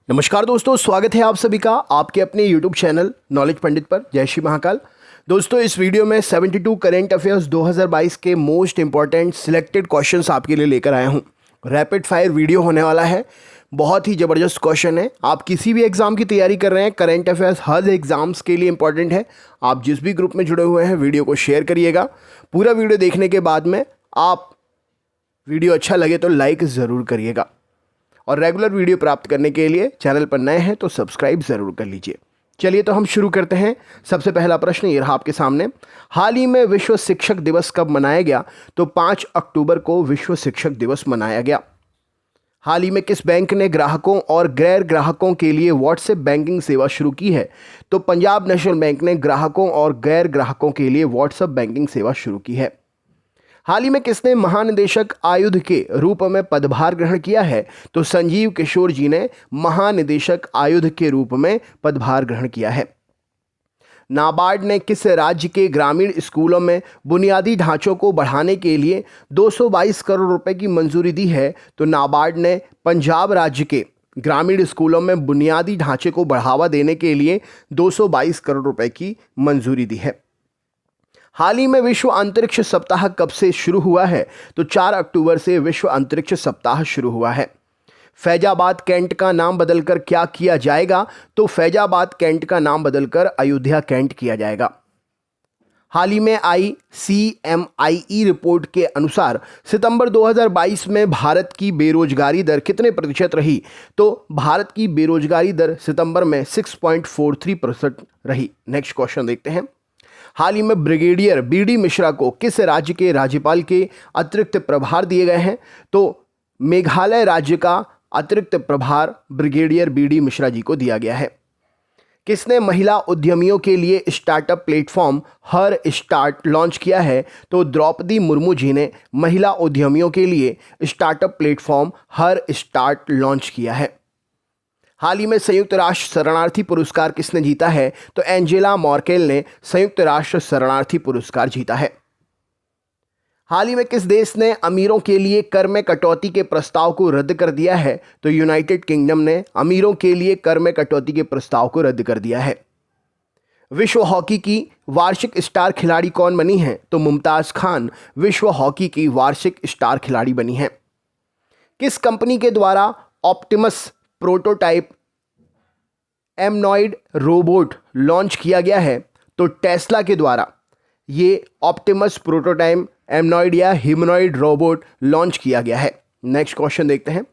नमस्कार दोस्तों, स्वागत है आप सभी का आपके अपने YouTube चैनल नॉलेज पंडित पर। जय श्री महाकाल। दोस्तों, इस वीडियो में 72 करेंट अफेयर्स 2022 के मोस्ट इंपॉर्टेंट सिलेक्टेड क्वेश्चंस आपके लिए लेकर आया हूं। रैपिड फायर वीडियो होने वाला है। बहुत ही ज़बरदस्त क्वेश्चन है। आप किसी भी एग्जाम की तैयारी कर रहे हैं, करेंट अफेयर्स हर एग्जाम्स के लिए इंपॉर्टेंट है। आप जिस भी ग्रुप में जुड़े हुए हैं, वीडियो को शेयर करिएगा। पूरा वीडियो देखने के बाद में आप वीडियो अच्छा लगे तो लाइक ज़रूर करिएगा, और रेगुलर वीडियो प्राप्त करने के लिए चैनल पर नए हैं तो सब्सक्राइब ज़रूर कर लीजिए। चलिए तो हम शुरू करते हैं। सबसे पहला प्रश्न ये रहा आपके सामने। हाल ही में विश्व शिक्षक दिवस कब मनाया गया? तो 5 अक्टूबर को विश्व शिक्षक दिवस मनाया गया। हाल ही में किस बैंक ने ग्राहकों और गैर ग्राहकों के लिए व्हाट्सएप बैंकिंग सेवा शुरू की है? तो पंजाब नेशनल बैंक ने ग्राहकों और गैर ग्राहकों के लिए व्हाट्सएप बैंकिंग सेवा शुरू की है। हाल ही में किसने महानिदेशक आयुध के रूप में पदभार ग्रहण किया है? तो संजीव किशोर जी ने महानिदेशक आयुध के रूप में पदभार ग्रहण किया है। नाबार्ड ने किस राज्य के ग्रामीण स्कूलों में बुनियादी ढांचों को बढ़ाने के लिए 222 करोड़ रुपए की मंजूरी दी है? तो नाबार्ड ने पंजाब राज्य के ग्रामीण स्कूलों में बुनियादी ढांचे को बढ़ावा देने के लिए 222 करोड़ रुपए की मंजूरी दी है। हाल ही में विश्व अंतरिक्ष सप्ताह कब से शुरू हुआ है? तो 4 अक्टूबर से विश्व अंतरिक्ष सप्ताह शुरू हुआ है। फैजाबाद कैंट का नाम बदलकर क्या किया जाएगा? तो फैजाबाद कैंट का नाम बदलकर अयोध्या कैंट किया जाएगा। हाल ही में आई CMIE रिपोर्ट के अनुसार सितंबर 2022 में भारत की बेरोजगारी दर कितने प्रतिशत रही? तो भारत की बेरोजगारी दर सितंबर में 6.43% रही। नेक्स्ट क्वेश्चन देखते हैं। हाल ही में ब्रिगेडियर BD मिश्रा को किस राज्य के राज्यपाल के अतिरिक्त प्रभार दिए गए हैं? तो मेघालय राज्य का अतिरिक्त प्रभार ब्रिगेडियर BD मिश्रा जी को दिया गया है। किसने महिला उद्यमियों के लिए स्टार्टअप प्लेटफॉर्म हर स्टार्ट लॉन्च किया है? तो द्रौपदी मुर्मू जी ने महिला उद्यमियों के लिए स्टार्टअप प्लेटफॉर्म हर स्टार्ट लॉन्च किया है। हाल ही में संयुक्त राष्ट्र शरणार्थी पुरस्कार किसने जीता है? तो एंजेला मर्केल ने संयुक्त राष्ट्र शरणार्थी पुरस्कार जीता है। हाल ही में किस देश ने अमीरों के लिए कर में कटौती के प्रस्ताव को रद्द कर दिया है? तो यूनाइटेड किंगडम ने अमीरों के लिए कर में कटौती के प्रस्ताव को रद्द कर दिया है। विश्व हॉकी की वार्षिक स्टार खिलाड़ी कौन बनी है? तो मुमताज खान विश्व हॉकी की वार्षिक स्टार खिलाड़ी बनी है। किस कंपनी के द्वारा ऑप्टिमस प्रोटोटाइप एमनॉइड रोबोट लॉन्च किया गया है? तो टेस्ला के द्वारा ये ऑप्टिमस प्रोटोटाइप एमनॉइड या ह्यूमनॉइड रोबोट लॉन्च किया गया है। नेक्स्ट क्वेश्चन देखते हैं।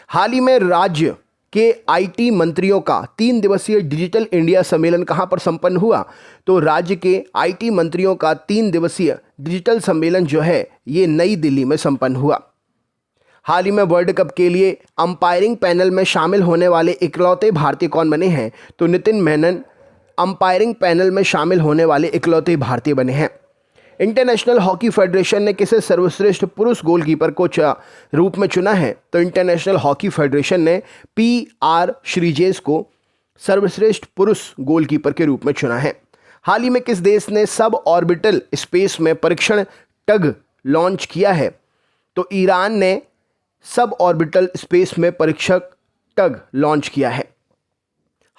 हाल ही में राज्य के IT मंत्रियों का 3 दिवसीय डिजिटल इंडिया सम्मेलन कहां पर संपन्न हुआ? तो राज्य के IT मंत्रियों का 3 दिवसीय डिजिटल सम्मेलन जो है ये नई दिल्ली में संपन्न हुआ। हाल ही में वर्ल्ड कप के लिए अंपायरिंग पैनल में शामिल होने वाले इकलौते भारतीय कौन बने हैं? तो नितिन मेनन अंपायरिंग पैनल में शामिल होने वाले इकलौते भारतीय बने हैं। इंटरनेशनल हॉकी फेडरेशन ने किसे सर्वश्रेष्ठ पुरुष गोलकीपर को रूप में चुना है? तो इंटरनेशनल हॉकी फेडरेशन ने PR श्रीजेश को सर्वश्रेष्ठ पुरुष गोलकीपर के रूप में चुना है। हाल ही में किस देश ने सब ऑर्बिटल स्पेस में परीक्षण टग लॉन्च किया है? तो ईरान ने सब ऑर्बिटल स्पेस में परीक्षक टग लॉन्च किया है।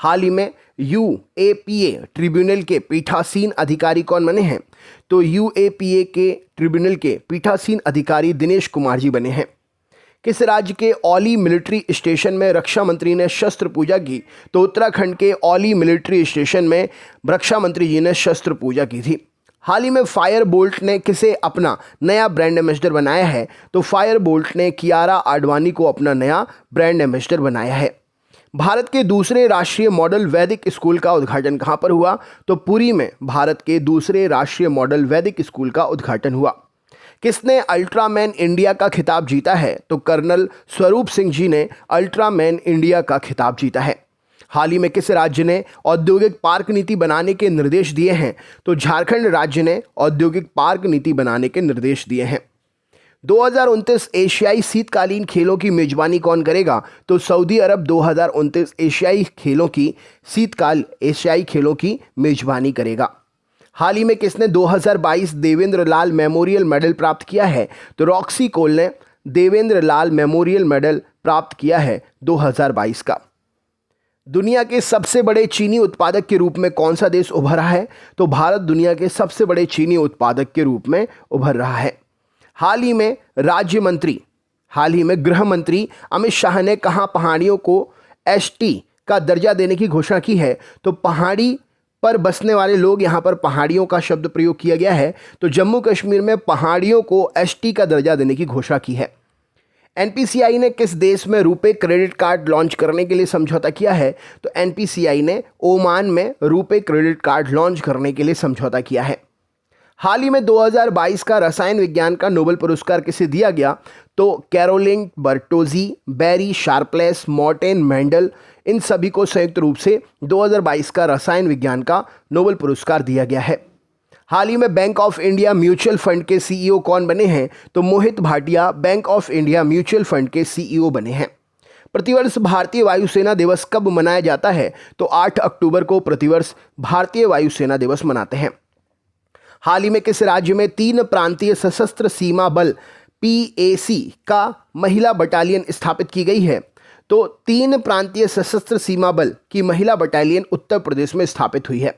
हाल ही में UAPA ट्रिब्यूनल के पीठासीन अधिकारी कौन बने हैं? तो UAPA के ट्रिब्यूनल के पीठासीन अधिकारी दिनेश कुमार जी बने हैं। किस राज्य के औली मिलिट्री स्टेशन में रक्षा मंत्री ने शस्त्र पूजा की? तो उत्तराखंड के औली मिलिट्री स्टेशन में रक्षा मंत्री जी ने शस्त्र पूजा की थी। हाल ही में फायर बोल्ट ने किसे अपना नया ब्रांड एम्बेसडर बनाया है? तो फायर बोल्ट ने कियारा आडवाणी को अपना नया ब्रांड एम्बेसडर बनाया है। भारत के दूसरे राष्ट्रीय मॉडल वैदिक स्कूल का उद्घाटन कहां पर हुआ? तो पुरी में भारत के दूसरे राष्ट्रीय मॉडल वैदिक स्कूल का उद्घाटन हुआ। किसने अल्ट्रामैन इंडिया का खिताब जीता है? तो कर्नल स्वरूप सिंह जी ने अल्ट्रामैन इंडिया का खिताब जीता है। हाल ही में किस राज्य ने औद्योगिक पार्क नीति बनाने के निर्देश दिए हैं? तो झारखंड राज्य ने औद्योगिक पार्क नीति बनाने के निर्देश दिए हैं। 2029 एशियाई शीतकालीन खेलों की मेजबानी कौन करेगा? तो सऊदी अरब 2029 एशियाई खेलों की मेजबानी करेगा। हाल ही में किसने 2022 देवेंद्र लाल मेमोरियल मेडल प्राप्त किया है? तो रॉक्सी कोल ने देवेंद्र लाल मेमोरियल मेडल प्राप्त किया है 2022 का। दुनिया के सबसे बड़े चीनी उत्पादक के रूप में कौन सा देश उभरा है? तो भारत दुनिया के सबसे बड़े चीनी उत्पादक के रूप में उभर रहा है। हाल ही में गृह मंत्री अमित शाह ने कहां पहाड़ियों को एसटी का दर्जा देने की घोषणा की है? तो पहाड़ी पर बसने वाले लोग, यहां पर पहाड़ियों का शब्द प्रयोग किया गया है। तो जम्मू कश्मीर में पहाड़ियों को एसटी का दर्जा देने की घोषणा की है। एनपीसीआई ने किस देश में रुपे क्रेडिट कार्ड लॉन्च करने के लिए समझौता किया है? तो एनपीसीआई ने ओमान में रुपे क्रेडिट कार्ड लॉन्च करने के लिए समझौता किया है। हाल ही में 2022 का रसायन विज्ञान का नोबेल पुरस्कार किसे दिया गया? तो कैरोलिन बर्टोजी, बैरी शार्पलेस, मॉर्टेन मेंडल, इन सभी को संयुक्त रूप से 2022 का रसायन विज्ञान का नोबेल पुरस्कार दिया गया है। हाल ही में bank of India mutual fund के सीईओ कौन बने हैं? तो Mohit Bhatia bank of India mutual fund के सीईओ बने हैं। प्रतिवर्ष भारतीय वायुसेना दिवस कब मनाया जाता है? तो 8 अक्टूबर को प्रतिवर्ष भारतीय वायुसेना दिवस मनाते हैं। हाल ही में किस राज्य में 3 प्रांतीय सशस्त्र सीमा बल PAC का महिला बटालियन स्थापित की गई है? तो 3 प्रांतीय सशस्त्र सीमा बल की महिला बटालियन उत्तर प्रदेश में स्थापित हुई है।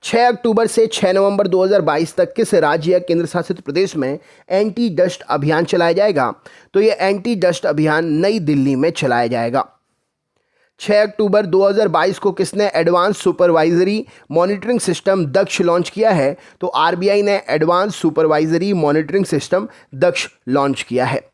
6 अक्टूबर से 6 नवंबर 2022 तक किस राज्य या केंद्र शासित प्रदेश में एंटी डस्ट अभियान चलाया जाएगा? तो यह एंटी डस्ट अभियान नई दिल्ली में चलाया जाएगा। 6 अक्टूबर 2022 को किसने एडवांस सुपरवाइजरी मॉनिटरिंग सिस्टम दक्ष लॉन्च किया है? तो आरबीआई ने एडवांस सुपरवाइजरी मॉनिटरिंग सिस्टम दक्ष लॉन्च किया है।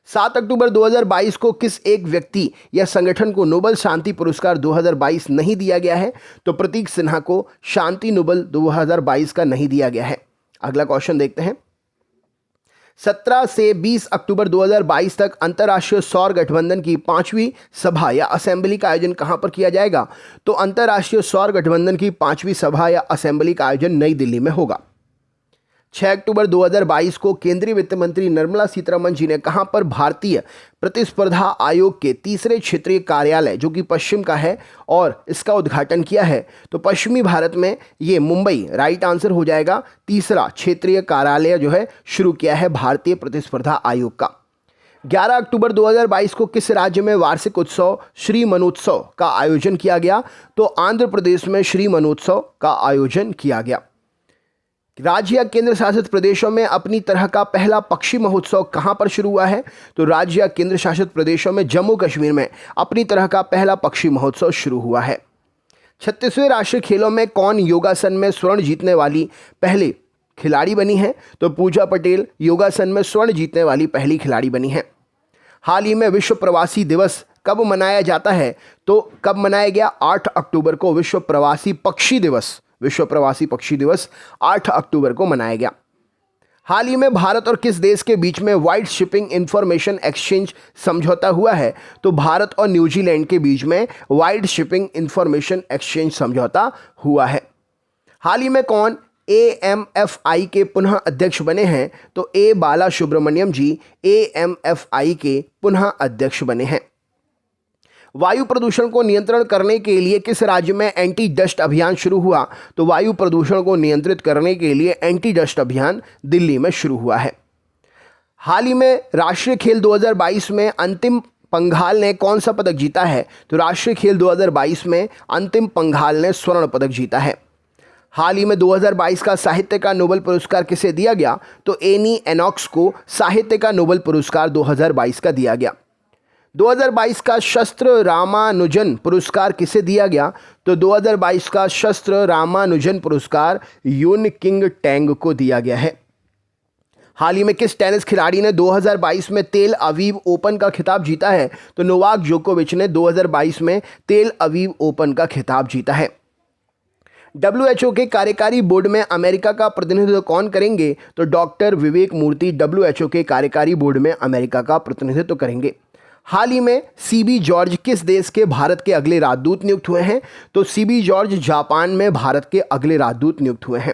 7 अक्टूबर 2022 को किस एक व्यक्ति या संगठन को नोबेल शांति पुरस्कार 2022 नहीं दिया गया है? तो प्रतीक सिन्हा को शांति नोबेल 2022 का नहीं दिया गया है। अगला क्वेश्चन देखते हैं। 17 से 20 अक्टूबर 2022 तक अंतर्राष्ट्रीय सौर गठबंधन की 5वीं सभा या असेंबली का आयोजन कहां पर किया जाएगा? तो अंतर्राष्ट्रीय सौर गठबंधन की 5वीं सभा या असेंबली का आयोजन नई दिल्ली में होगा। 6 अक्टूबर 2022 को केंद्रीय वित्त मंत्री निर्मला सीतारमण जी ने कहां पर भारतीय प्रतिस्पर्धा आयोग के तीसरे क्षेत्रीय कार्यालय, जो कि पश्चिम का है, और इसका उद्घाटन किया है? तो पश्चिमी भारत में ये मुंबई राइट आंसर हो जाएगा। तीसरा क्षेत्रीय कार्यालय जो है शुरू किया है भारतीय प्रतिस्पर्धा आयोग का। 11 अक्टूबर 2022 को किस राज्य में वार्षिक उत्सव श्री मनोत्सव का आयोजन किया गया? तो आंध्र प्रदेश में श्री मनोत्सव का आयोजन किया गया। राज्य या केंद्र शासित प्रदेशों में अपनी तरह का पहला पक्षी महोत्सव कहां पर शुरू हुआ है? तो राज्य या केंद्र शासित प्रदेशों में जम्मू कश्मीर में अपनी तरह का पहला पक्षी महोत्सव शुरू हुआ है। 36वें राष्ट्रीय खेलों में कौन योगासन में स्वर्ण जीतने वाली पहली खिलाड़ी बनी है? तो पूजा पटेल योगासन में स्वर्ण जीतने वाली पहली खिलाड़ी बनी है। हाल ही में विश्व प्रवासी दिवस कब मनाया जाता है? तो कब मनाया गया? 8 अक्टूबर को विश्व प्रवासी पक्षी दिवस 8 अक्टूबर को मनाया गया। हाल ही में भारत और किस देश के बीच में वाइड शिपिंग इंफॉर्मेशन एक्सचेंज समझौता हुआ है? तो भारत और न्यूजीलैंड के बीच में वाइड शिपिंग इंफॉर्मेशन एक्सचेंज समझौता हुआ है। हाल ही में कौन AMFI के पुनः अध्यक्ष बने हैं? तो A Bala Subramaniam ji AMFI के पुनः अध्यक्ष बने हैं। वायु प्रदूषण को नियंत्रण करने के लिए किस राज्य में एंटी डस्ट अभियान शुरू हुआ? तो वायु प्रदूषण को नियंत्रित करने के लिए एंटी डस्ट अभियान दिल्ली में शुरू हुआ है। हाल ही में राष्ट्रीय खेल 2022 में अंतिम पंघाल ने कौन सा पदक जीता है? तो राष्ट्रीय खेल 2022 में अंतिम पंघाल ने स्वर्ण पदक जीता है। हाल ही में 2022 का साहित्य का नोबेल पुरस्कार किसे दिया गया? तो एनी एनॉक्स को साहित्य का नोबेल पुरस्कार 2022 का दिया गया। 2022 का शस्त्र रामानुजन पुरस्कार किसे दिया गया? तो 2022 का शस्त्र रामानुजन पुरस्कार यून किंग टैंग को दिया गया है। हाल ही में किस टेनिस खिलाड़ी ने 2022 में तेल अवीव ओपन का खिताब जीता है? तो नोवाक जोकोविच ने 2022 में तेल अवीव ओपन का खिताब जीता है। WHO के कार्यकारी बोर्ड में अमेरिका का प्रतिनिधित्व कौन करेंगे? तो डॉक्टर विवेक मूर्ति WHO के कार्यकारी बोर्ड में अमेरिका का प्रतिनिधित्व करेंगे। हाल ही में CB जॉर्ज किस देश के भारत के अगले राजदूत नियुक्त हुए हैं? तो CB जॉर्ज जापान में भारत के अगले राजदूत नियुक्त हुए हैं।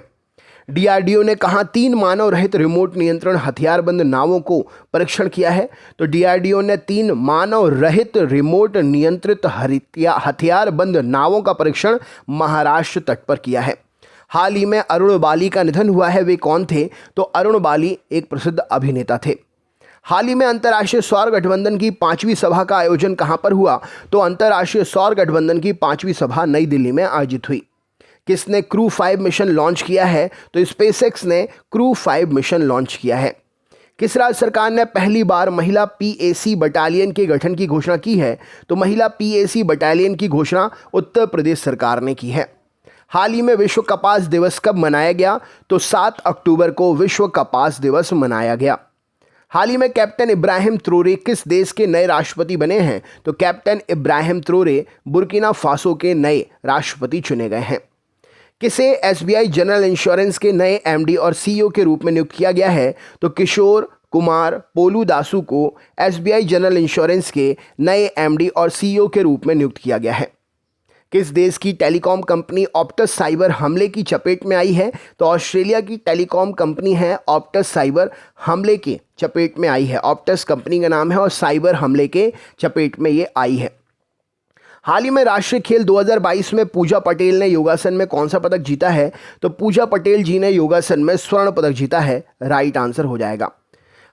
DRDO ने कहां 3 मानव रहित रिमोट नियंत्रण हथियारबंद नावों को परीक्षण किया है? तो DRDO ने 3 मानव रहित रिमोट नियंत्रित हथियारबंद नावों का परीक्षण महाराष्ट्र तट पर किया है। हाल ही में अरुण बाली का निधन हुआ है, वे कौन थे? तो अरुण बाली एक प्रसिद्ध अभिनेता थे। हाल ही में अंतर्राष्ट्रीय सौर गठबंधन की 5वीं सभा का आयोजन कहां पर हुआ? तो अंतर्राष्ट्रीय सौर गठबंधन की 5वीं सभा नई दिल्ली में आयोजित हुई। किसने क्रू 5 मिशन लॉन्च किया है? तो स्पेसएक्स ने क्रू 5 मिशन लॉन्च किया है। किस राज्य सरकार ने पहली बार महिला पीएसी बटालियन के गठन की घोषणा की है? तो महिला पीएसी बटालियन की घोषणा उत्तर प्रदेश सरकार ने की है। हाल ही में विश्व कपास दिवस कब मनाया गया? तो 7 अक्टूबर को विश्व कपास दिवस मनाया गया। हाल ही में कैप्टन इब्राहिम ट्रोरे किस देश के नए राष्ट्रपति बने हैं? तो captain Ibrahim Traore Burkina Faso के नए राष्ट्रपति चुने गए हैं। किसे एसबीआई जनरल इंश्योरेंस के नए एमडी और सीईओ के रूप में नियुक्त किया गया है? तो किशोर कुमार पोलू दासु को एसबीआई जनरल इंश्योरेंस के नए एमडी और सीईओ के रूप में नियुक्त किया गया है। किस देश की टेलीकॉम कंपनी ऑप्टस साइबर हमले की चपेट में आई है? तो ऑस्ट्रेलिया की टेलीकॉम कंपनी है ऑप्टस साइबर हमले की चपेट में आई है। ऑप्टस कंपनी का नाम है और साइबर हमले के चपेट में ये आई है। हाल ही में राष्ट्रीय खेल 2022 में पूजा पटेल ने योगासन में कौन सा पदक जीता है? तो पूजा पटेल जी ने योगासन में स्वर्ण पदक जीता है। राइट आंसर हो जाएगा।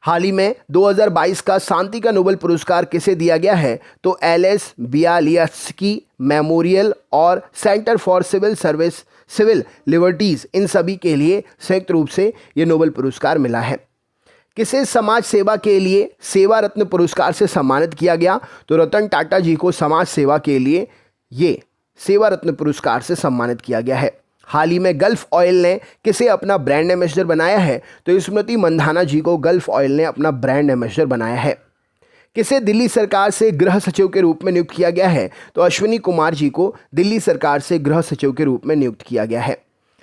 हाल ही में 2022 का शांति का नोबेल पुरस्कार किसे दिया गया है? तो एलएस बियालियत्स्की मेमोरियल और सेंटर फॉर सिविल लिबर्टीज, इन सभी के लिए संयुक्त रूप से ये नोबेल पुरस्कार मिला है। किसे समाज सेवा के लिए सेवा रत्न पुरस्कार से सम्मानित किया गया? तो रतन टाटा जी को समाज सेवा के लिए ये सेवा रत्न पुरस्कार से सम्मानित किया गया है। हाल ही में गल्फ ऑयल ने किसे अपना ब्रांड एम्बेसडर बनाया है? तो स्मृति मंधाना जी को गल्फ ऑयल ने अपना ब्रांड एम्बेसडर बनाया है। किसे दिल्ली सरकार से गृह सचिव के रूप में नियुक्त किया गया है? तो अश्विनी कुमार जी को दिल्ली सरकार से गृह सचिव के रूप में नियुक्त किया गया है।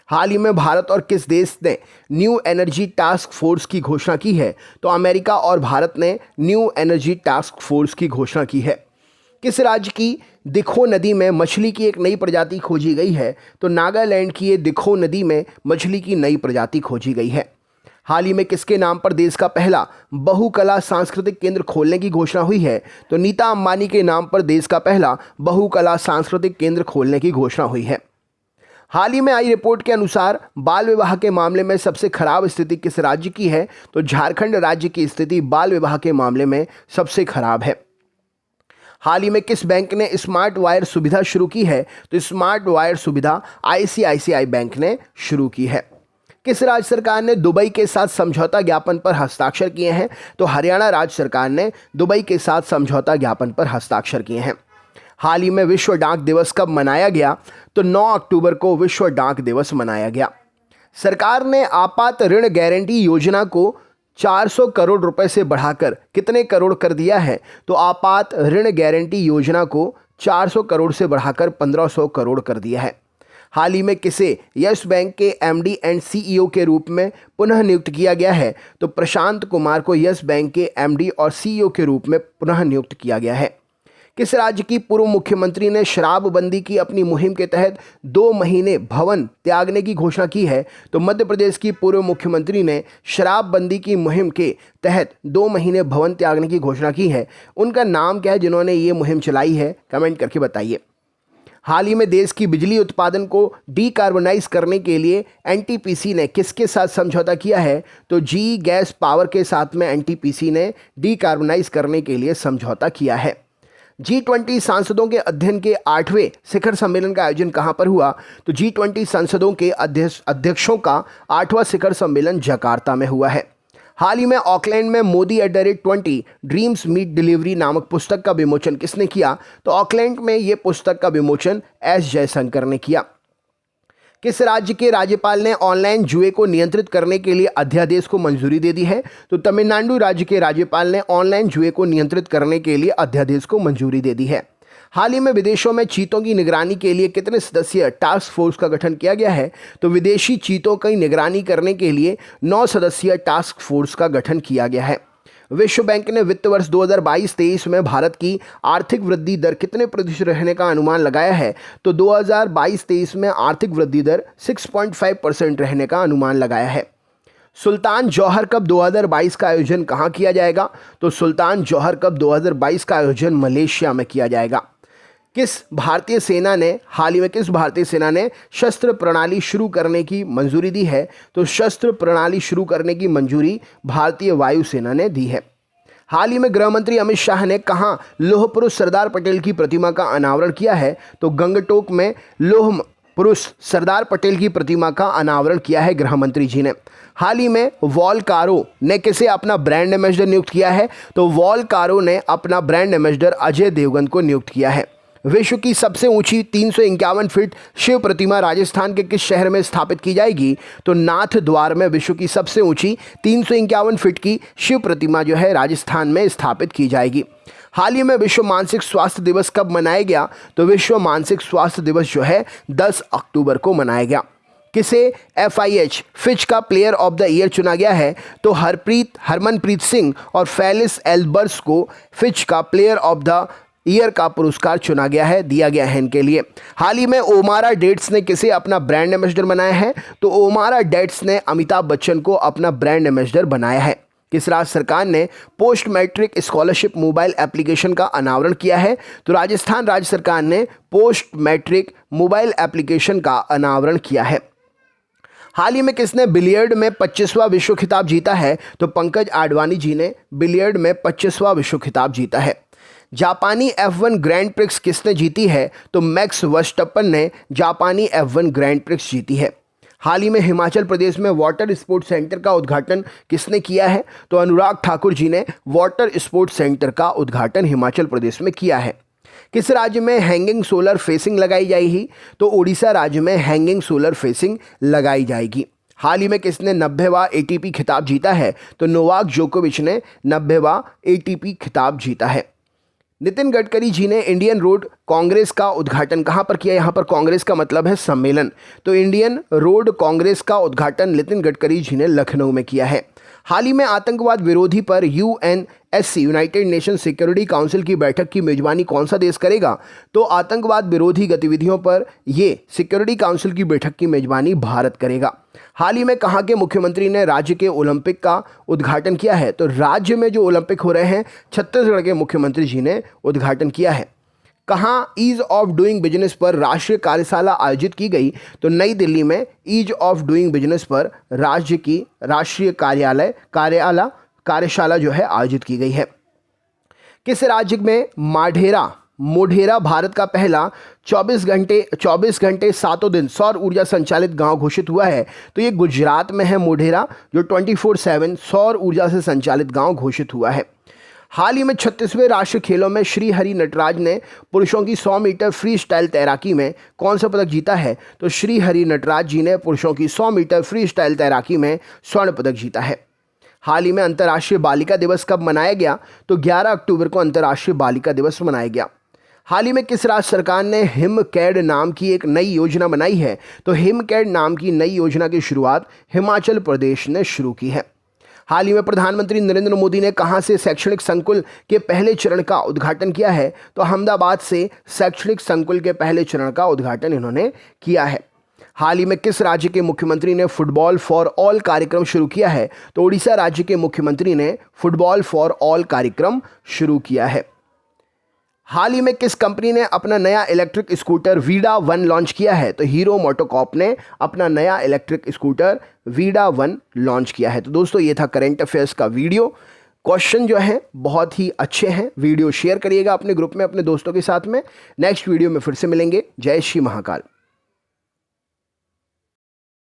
हाल ही में भारत और किस देश ने न्यू एनर्जी टास्क फोर्स की घोषणा की है? तो अमेरिका और भारत ने न्यू एनर्जी टास्क फोर्स की घोषणा की है। किस राज्य की दिखो नदी में मछली की एक नई प्रजाति खोजी गई है? तो नागालैंड की ये दिखो नदी में मछली की नई प्रजाति खोजी गई है। हाल ही में किसके नाम पर देश का पहला बहुकला सांस्कृतिक केंद्र खोलने की घोषणा हुई है? तो नीता अंबानी के नाम पर देश का पहला बहुकला सांस्कृतिक केंद्र खोलने की घोषणा हुई है। हाल ही में आई रिपोर्ट के अनुसार बाल विवाह के मामले में सबसे खराब स्थिति किस राज्य की है? तो झारखंड राज्य की स्थिति बाल विवाह के मामले में सबसे खराब है। हाल ही में किस बैंक ने स्मार्ट वायर सुविधा शुरू की है? तो स्मार्ट वायर सुविधा आईसीआईसीआई बैंक ने शुरू की है। किस राज्य सरकार ने दुबई के साथ समझौता ज्ञापन पर हस्ताक्षर किए हैं? तो हरियाणा राज्य सरकार ने दुबई के साथ समझौता ज्ञापन पर हस्ताक्षर किए हैं। हाल ही में विश्व डाक दिवस कब मनाया गया? तो 9 अक्टूबर को विश्व डाक दिवस मनाया गया। सरकार ने आपात ऋण गारंटी योजना को 400 करोड़ रुपए से बढ़ाकर कितने करोड़ कर दिया है? तो आपात ऋण गारंटी योजना को 400 करोड़ से बढ़ाकर 1500 करोड़ कर दिया है। हाल ही में किसे यस बैंक के एमडी एंड सीईओ के रूप में पुनः नियुक्त किया गया है? तो प्रशांत कुमार को यस बैंक के एमडी और सीईओ के रूप में पुनः नियुक्त किया गया है। किस राज्य की पूर्व मुख्यमंत्री ने शराबबंदी की अपनी मुहिम के तहत 2 महीने भवन त्यागने की घोषणा की है? तो मध्य प्रदेश की पूर्व मुख्यमंत्री ने शराबबंदी की मुहिम के तहत 2 महीने भवन त्यागने की घोषणा की है। उनका नाम क्या है जिन्होंने ये मुहिम चलाई है? कमेंट करके बताइए। हाल ही में देश की बिजली उत्पादन को डीकार्बोनाइज करने के लिए एनटीपीसी ने किसके साथ समझौता किया है? तो जी गैस पावर के साथ में एनटीपीसी ने डीकार्बोनाइज करने के लिए समझौता किया है। G20 सांसदों के अध्ययन के 8वें शिखर सम्मेलन का आयोजन कहां पर हुआ? तो G20 सांसदों के अध्यक्षों का 8वां शिखर सम्मेलन जकार्ता में हुआ है। हाल ही में ऑकलैंड में मोदी @20 ड्रीम्स मीट डिलीवरी नामक पुस्तक का विमोचन किसने किया? तो ऑकलैंड में ये पुस्तक का विमोचन एस जयशंकर ने किया। किस राज्य के राज्यपाल ने ऑनलाइन जुए को नियंत्रित करने के लिए अध्यादेश को मंजूरी दे दी है? तो तमिलनाडु राज्य के राज्यपाल ने ऑनलाइन जुए को नियंत्रित करने के लिए अध्यादेश को मंजूरी दे दी है। हाल ही में विदेशों में चीतों की निगरानी के लिए कितने सदस्यीय टास्क फोर्स का गठन किया गया है? तो विदेशी चीतों की निगरानी करने के लिए 9 सदस्यीय टास्क फोर्स का गठन किया गया है। विश्व बैंक ने वित्त वर्ष 2022-23 में भारत की आर्थिक वृद्धि दर कितने प्रतिशत रहने का अनुमान लगाया है? तो 2022-23 में आर्थिक वृद्धि दर 6.5% रहने का अनुमान लगाया है। सुल्तान जौहर कप 2022 का आयोजन कहाँ किया जाएगा? तो सुल्तान जौहर कप 2022 का आयोजन मलेशिया में किया जाएगा। किस भारतीय सेना ने शस्त्र प्रणाली शुरू करने की मंजूरी दी है? तो शस्त्र प्रणाली शुरू करने की मंजूरी भारतीय वायुसेना ने दी है। हाल ही में गृह मंत्री अमित शाह ने कहां लौह पुरुष सरदार पटेल की प्रतिमा का अनावरण किया है? तो गंगटोक में लौह पुरुष सरदार पटेल की प्रतिमा का अनावरण किया है गृह मंत्री जी ने। हाल ही में वॉलकारो ने किसे अपना ब्रांड एम्बेसडर नियुक्त किया है? तो वॉलकारो ने अपना ब्रांड एम्बेसडर अजय देवगन को नियुक्त किया है। विश्व की सबसे ऊंची 351 फीट शिव प्रतिमा राजस्थान के किस शहर में स्थापित की जाएगी? तो नाथ द्वार में विश्व की सबसे ऊंची 351 फीट की शिव प्रतिमा जो है राजस्थान में स्थापित की जाएगी। हाल ही में विश्व मानसिक स्वास्थ्य दिवस कब मनाया गया? तो विश्व मानसिक स्वास्थ्य दिवस जो है 10 अक्टूबर को मनाया गया। किसे FIH फिच का प्लेयर ऑफ द ईयर चुना गया है? तो हरमनप्रीत सिंह और फेलिस एल्बर्स को फिच का प्लेयर ऑफ द ईयर का पुरस्कार चुना गया है, दिया गया है इनके लिए। हाल ही में ओमारा डेट्स ने किसे अपना ब्रांड एम्बेसडर बनाया है? तो ओमारा डेट्स ने अमिताभ बच्चन को अपना ब्रांड एम्बेसडर बनाया है। किस राज्य सरकार ने post matric scholarship mobile application का अनावरण किया है? तो राजस्थान राज्य सरकार ने पोस्ट मैट्रिक मोबाइल एप्लीकेशन का अनावरण किया है। हाल ही में किसने बिलियर्ड में 25वां विश्व खिताब जीता है? तो पंकज आडवाणी जी ने बिलियर्ड में 25वां विश्व खिताब जीता है। जापानी F1 ग्रैंड प्रिक्स किसने जीती है? तो मैक्स वर्स्टप्पन ने जापानी F1 ग्रैंड प्रिक्स जीती है। हाल ही में हिमाचल प्रदेश में वाटर स्पोर्ट्स सेंटर का उद्घाटन किसने किया है? तो अनुराग ठाकुर जी ने वाटर स्पोर्ट्स सेंटर का उद्घाटन हिमाचल प्रदेश में किया है। किस राज्य में हैंगिंग सोलर फेसिंग लगाई जाएगी? तो उड़ीसा राज्य में हैंगिंग सोलर फेसिंग लगाई जाएगी। हाल ही में किसने 90वां ATP खिताब जीता है? तो नोवाक जोकोविच ने 90वां ATP खिताब जीता है। नितिन गडकरी जी ने इंडियन रोड कांग्रेस का उद्घाटन कहां पर किया? यहां पर कांग्रेस का मतलब है सम्मेलन, तो इंडियन रोड कांग्रेस का उद्घाटन नितिन गडकरी जी ने लखनऊ में किया है। हाल ही में आतंकवाद विरोधी पर UNSC United nation security council की बैठक की मेजबानी कौन सा देश करेगा? तो आतंकवाद विरोधी गतिविधियों पर ये सिक्योरिटी काउंसिल की बैठक की मेजबानी भारत करेगा। हाल ही में कहाँ के मुख्यमंत्री ने राज्य के ओलंपिक का उद्घाटन किया है? तो राज्य में जो ओलंपिक हो रहे हैं छत्तीसगढ़ के मुख्यमंत्री जी ने उद्घाटन किया है। कहाँ ईज ऑफ डूइंग बिजनेस पर राष्ट्रीय कार्यशाला आयोजित की गई? तो नई दिल्ली में ईज ऑफ डूइंग बिजनेस पर राज्य की राष्ट्रीय कार्यशाला जो है आयोजित की गई है। किस राज्य में मोढेरा भारत का पहला 24 घंटे सातों दिन सौर ऊर्जा संचालित गांव घोषित हुआ है? तो ये गुजरात में है मोढेरा, जो 24/7 सौर ऊर्जा से संचालित गांव घोषित हुआ है। हाल ही में 36वें राष्ट्रीय खेलों में श्री हरि नटराज ने पुरुषों की 100 मीटर फ्री स्टाइल तैराकी में कौन सा पदक जीता है? तो श्री हरि नटराज जी ने पुरुषों की 100 मीटर फ्री स्टाइल तैराकी में स्वर्ण पदक जीता है। हाल ही में अंतर्राष्ट्रीय बालिका दिवस कब मनाया गया? तो 11 अक्टूबर को अंतर्राष्ट्रीय बालिका दिवस मनाया गया। हाल ही में किस राज्य सरकार ने हिमकैड नाम की एक नई योजना बनाई है? तो हिमकैड नाम की नई योजना की शुरुआत हिमाचल प्रदेश ने शुरू की है। हाल ही में प्रधानमंत्री नरेंद्र मोदी ने कहां से शैक्षणिक संकुल के पहले चरण का उद्घाटन किया है? तो अहमदाबाद से शैक्षणिक संकुल के पहले चरण का उद्घाटन इन्होंने किया है। हाल ही में किस राज्य के मुख्यमंत्री ने फुटबॉल फॉर ऑल कार्यक्रम शुरू किया है? तो उड़ीसा राज्य के मुख्यमंत्री ने फुटबॉल फॉर ऑल कार्यक्रम शुरू किया है। हाल ही में किस कंपनी ने अपना नया इलेक्ट्रिक स्कूटर वीडा 1 लॉन्च किया है? तो हीरो मोटोकॉर्प ने अपना नया इलेक्ट्रिक स्कूटर वीडा 1 लॉन्च किया है। तो दोस्तों ये था करंट अफेयर्स का वीडियो। क्वेश्चन जो है बहुत ही अच्छे हैं। वीडियो शेयर करिएगा अपने ग्रुप में अपने दोस्तों के साथ में। नेक्स्ट वीडियो में फिर से मिलेंगे। जय श्री महाकाल।